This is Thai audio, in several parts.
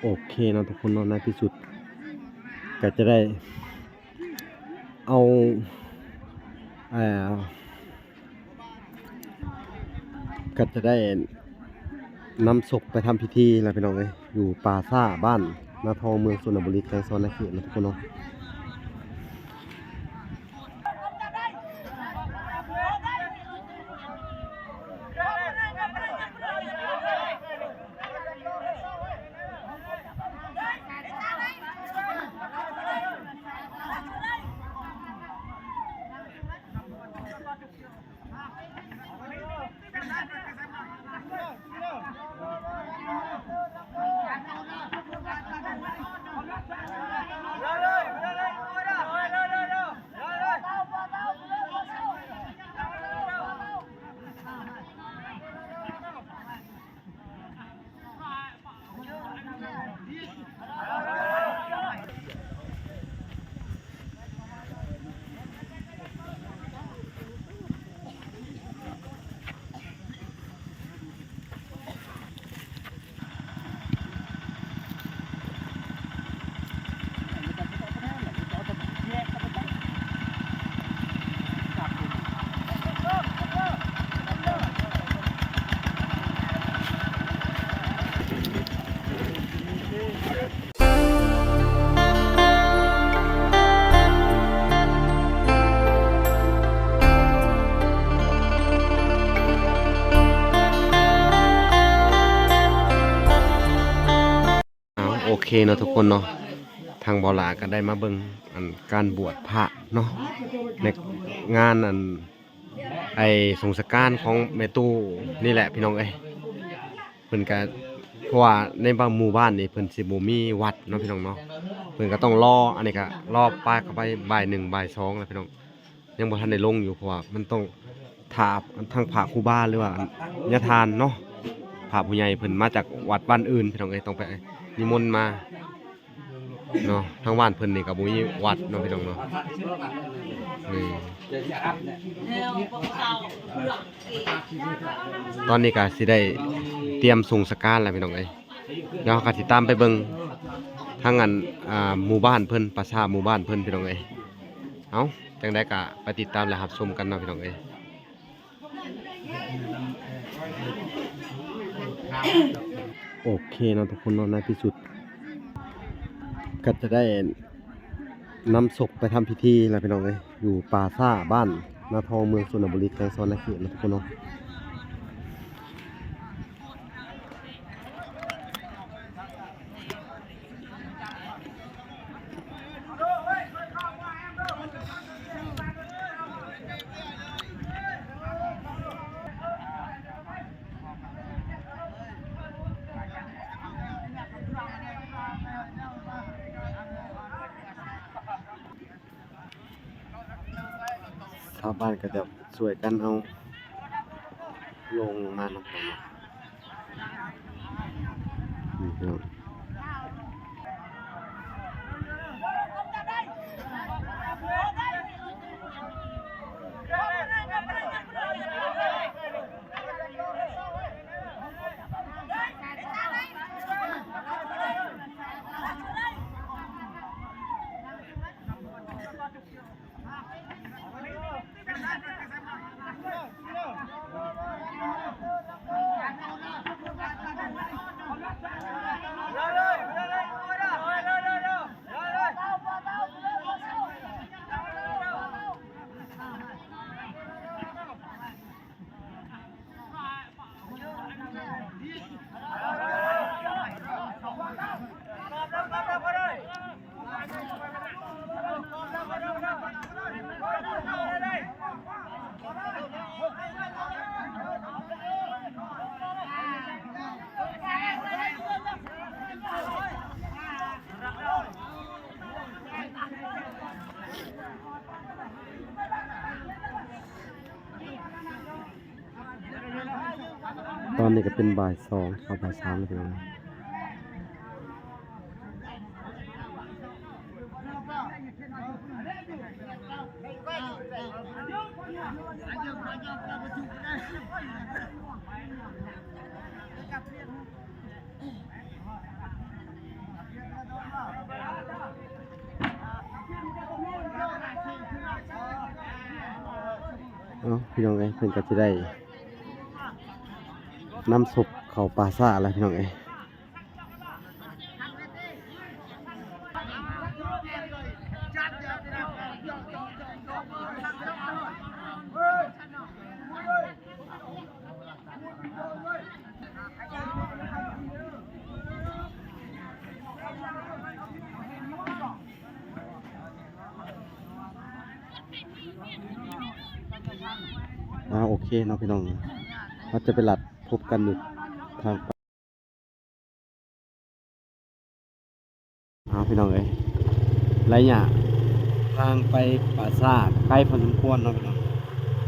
โอเคเนาะทุกคนเนาะในที่สุดก็จะได้เอาเอ่อก็จะได้นำศพไปทำพิธีแล้วพี่น้องเอ้ยอยู่ป่าซ่าบ้านนาทองเมืองสุนบุรีแขวงสวรรณเขตนะทุกคนเนาะโอเคเนาะทุกคนเนาะทางบอลาก็ได้มาเบิ่งการบวชพระเนาะในงานไอสงสการของแม่ตู้นี่แหละพี่น้องเอ้ยเพิ่นก็เพราะว่าในบางหมู่บ้านนี่เพิ่นสิบ่มีวัดเนาะพี่น้องเนาะเพิ่นก็ต้องรออันนี้ก็รอป้ายเข้าไปบ่าย1บ่าย2แล้วพี่น้องยังบ่ทันได้ลงอยู่เพราะว่ามันต้องถามทางพระครูบาหรือว่าญาทานเนาะพระผู้ใหญ่เพิ่นมาจากวัดบ้านอื่นพี่น้องเอ้ยต้องไปนิมนต์มาเนาะทางบ้านเพิ่นนี่ก็บ่มีวัดเนาะพี่น้องเนาะนี่ตอนนี้ก็สิได้เตรียมส่งสการแล้วพี่น้องเอ้ยเดี๋ยวเราก็สิตามไปเบิ่งทางหมู่บ้านเพิ่นประชาหมู่บ้านเพิ่นพี่น้องเอ้ยเอ้าจังได๋ก็ไปติดตามและรับชมกันเนาะพี่น้องเอ้ยโอเคเนาะทุกคนเนาะในที่สุดก็จะได้นำศพไปทำพิธีแล้วพี่น้องเอ้ยอยู่ป่าซ่าบ้านนาทองเมืองสุนบุรีแขวงสวรรณเขตนะทุกคนเนาะชาวบ้านก็จะช่วยกันเอาลงมาเนาะนี่พี่น้องตอนนี้ก็เป็นบ่าย2เข้าบ่าย3แล้วพี่น้อง เนาะพี่น้องเอ้ยเพิ่นก็สิได้นำศพเข้าปราสาทแล้วพี่น้องเอ้ยโอเคเนาะพี่น้องเราจะไปหลัดพบกันอยู่ทางพี่น้องเอ้ยไรเนี่ยทางไปปราสาทใกล้พอสมควรเนาะพี่น้อง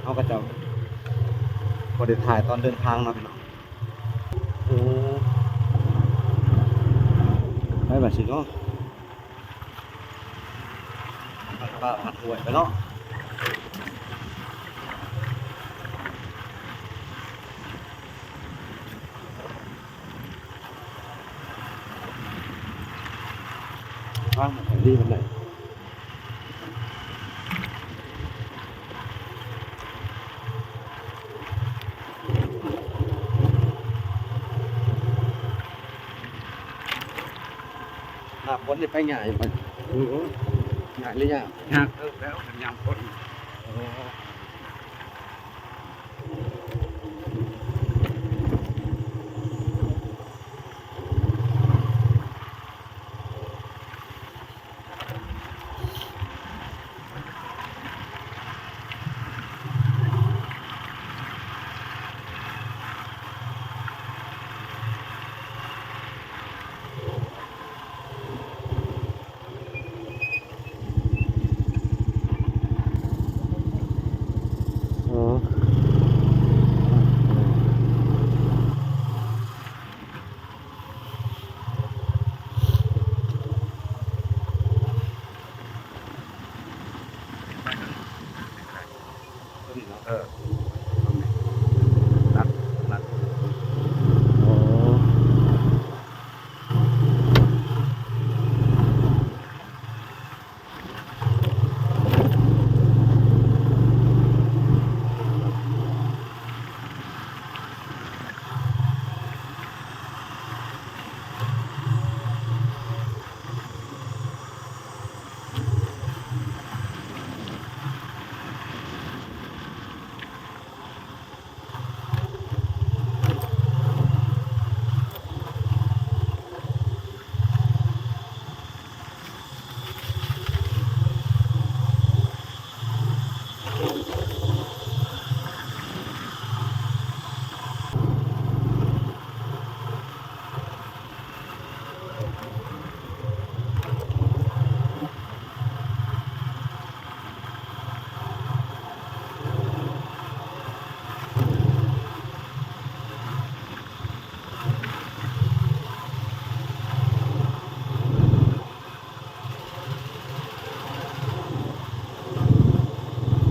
เขาก็จะพอได้ถ่ายตอนเดินทางเนาะพี่น้องโอ้ไปแบบสิเนาะผัดหวยไปเนาะว่างมันดีมันไหนหน้าฝนนี่ไปใหญ่ไปใหญ่เลยยังยากแล้วมันยามฝนนัดโอ้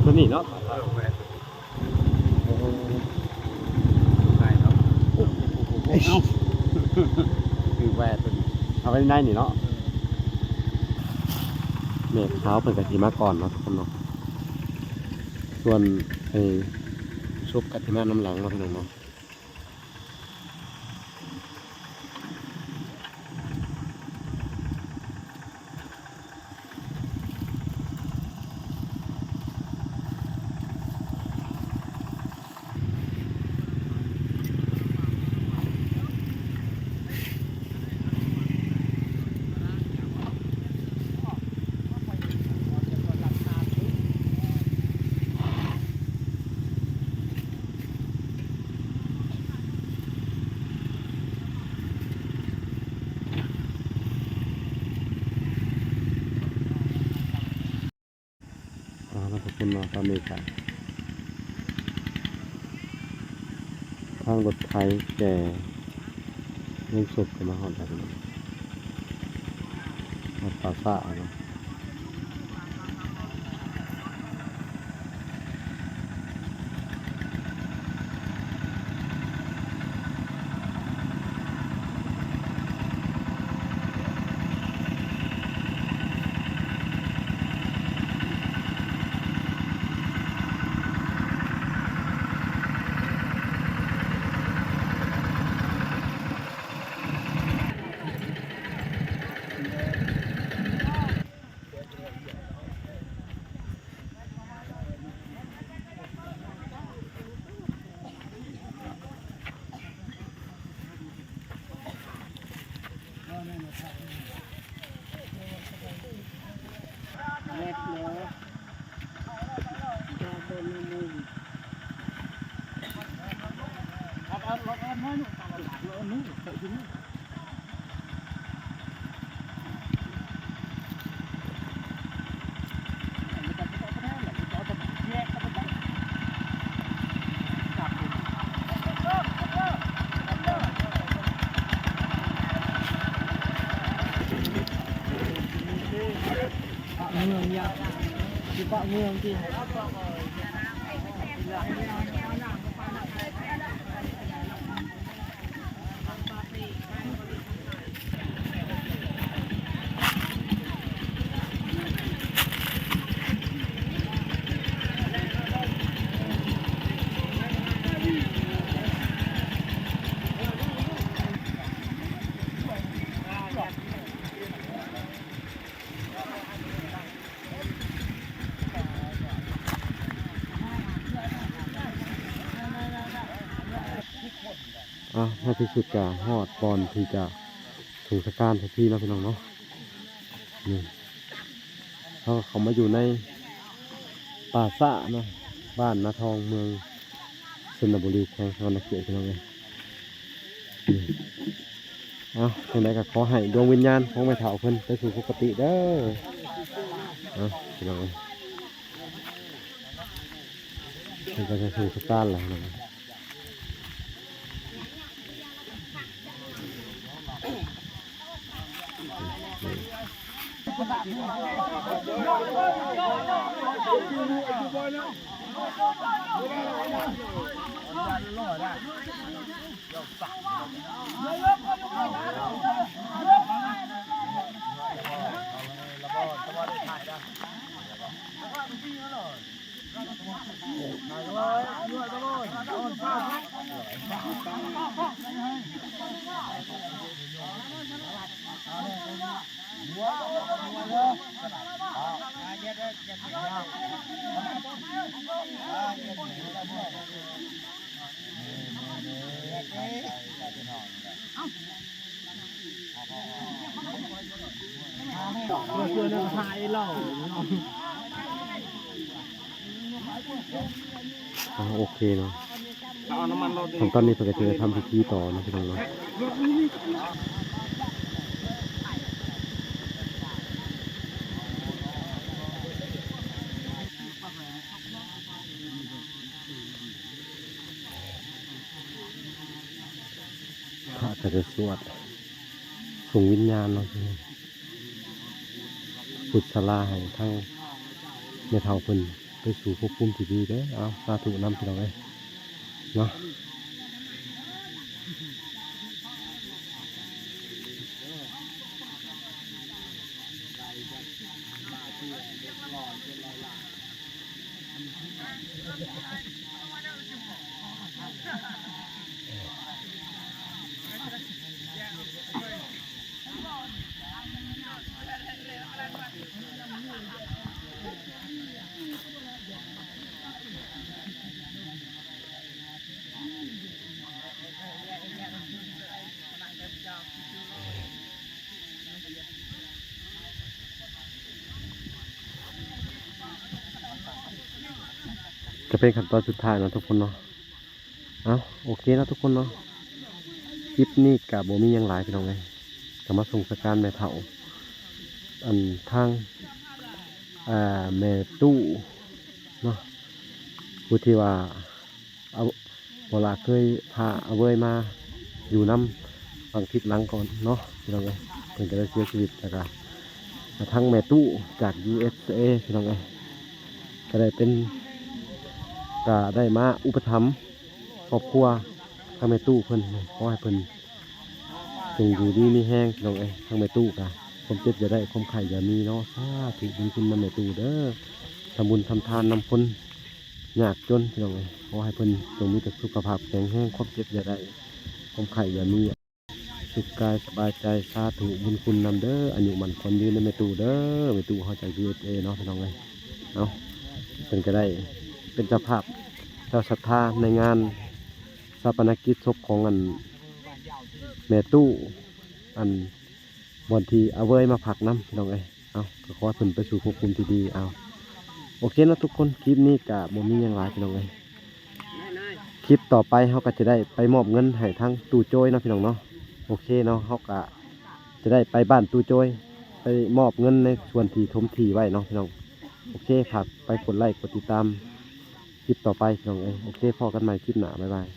ตัวนี้เนาะคือแหวนตัวนี้เอาไว้ในนี่เนาะเมฆขาวเป็นกะทิมาก่อนเนาะทุกคนเนาะส่วนไอ้ซุปกะทิมาน้ำหลังเนาะพี่น้องเนาะแล้วทุกคนเนาะตอนนี้ค่ะทางรถไถแก่เรื่องศพกันมาหอดแบบนี้หอดปราสาทเนาะ เมืองยาที่เกาะเมืองที่ในที่สุดจะฮอดบอลที่จะถึงสการทันทีแล้วพี่น้องเนาะนี่เขามาอยู่ในป่าสะเนาะบ้านนาทองเมืองชลบุรีแขวงสวรรณเขตพี่น้องเลยตรงไหนก็ขอให้ดวงวิญญาณของแม่เฒ่าเพิ่นไปสู่ปกติเด้อพี่น้องเพิ่นก็จะถึงสการแล้วนะโอเคเนาะตอนนี้เพื่อจะทำพิธีต่อนะพี่น้องเนาะพระก็จะสวดส่งวิญญาณเนาะปุจฉลาให้ทั้งแม่เฒ่าเพิ่นไปสู่ภพภูมิที่ดีเด้อเอาสาธุนำพี่น้องเอ้ยเนาะจะเป็นขั้นตอนสุดท้ายนะทุกคนเนาะโอเคนะทุกคนเนาะคลิปนี้กับโบมียังหลายพี่น้องเลยจะมาส่งสการแม่เฒ่าอันทางแม่ตู้เนาะผู้ที่ว่าเอาเวลาเคยพาเอาเว้ยมาอยู่น้ำฝั่งทิศหลังก่อนเนาะพี่น้องเลยเพิ่งจะได้เสียชีวิตแล้วก็ทั้งแม่ตู้จาก USA พี่น้องเลยก็ได้เป็นก็ได้มาอุปถัมภ์ครอบครัวทางแม่ตู้เพิ่นขอให้เพิ่นจงอยู่ดีมีแห้งพี่น้องทางแม่ตู้ก็ความเจ็บจะได้ความไข่อย่ามีเนาะสาธุบุญคุณนำแม่ตู้เด้อทำบุญทำทานนำคนยากจนพี่น้องขอให้เพิ่นจงมีแต่สุขภาพแข็งแรงความเจ็บอย่าได้ความไข่อย่ามีสุขกายสบายใจสาธุบุญคุณนำเด้ออายุมันคนยืนในแม่ตู้เด้อแม่ตู้เขาจาก USA เนาะพี่น้องเนาะเพิ่นก็ได้เป็นเจ้าภาพเจ้าศรัทธาในงานชาปนกิจศพของแม่ตู้ บอนที่เอาเว้ยมาผักน้ำพี่น้องเอ้ยเอาก็ขอให้เพิ่นไปสู่ภพภูมิที่ดีเอาโอเคเนาะทุกคนคลิปนี้ก็บ่มีหยังหลายพี่น้องเอ้ยคลิปต่อไปเฮาก็จะได้ไปมอบเงินให้ทั้งตู้โจยเนาะพี่น้องเนาะโอเคเนาะเฮาก็จะได้ไปบ้านตู้โจยไปมอบเงินในส่วนที่ถมที่ไว้เนาะพี่น้องโอเคฝากไปกดไลค์กดติดตามคลิปต่อไปพี่น้องเอ้ยโอเคพอกันใหม่คลิปหน้าบ๊ายบาย